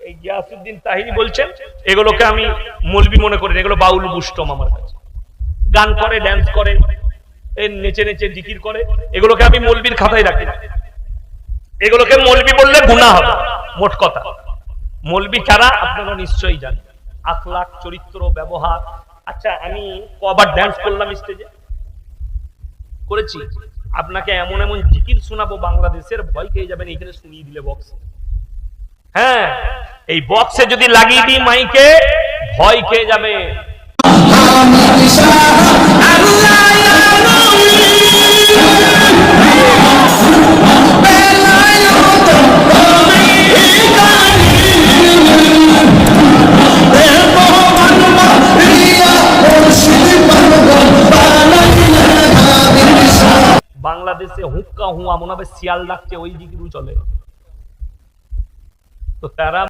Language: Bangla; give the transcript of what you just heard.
এই গিয়াসউদ্দিন তাহিরি বলছেন এগুলোকে আমি মৌলবি মনে করি, এগুলো বাউল বুষ্টম আমার কাছে। গান করে, ড্যান্স করে, নেচে নেচে জিকির করে, এগুলোকে আমি মৌলবির খাতায় রাখি না। এগুলোকে মৌলবি বললে গুনাহ হবে। মোট কথা, মৌলবি কারা আপনারা নিশ্চয়ই জানেন, আখলাক, চরিত্র, ব্যবহার। আচ্ছা, আমি কবার ড্যান্স করলাম স্টেজে? করেছি। আপনাকে এমন এমন জিকির শোনাবো বাংলাদেশের, ভয় খেয়ে যাবেন এইখানে শুনিয়ে দিলে বক্সে। হ্যাঁ, এই বক্সে যদি লাগিয়ে দিই মাইকে, ভয় খেয়ে যাবে। বাংলাদেশে হুক্কা হুয়া মনে হবে শিয়াল ডাকছে, ওই জিকিরও চলে। তো তারা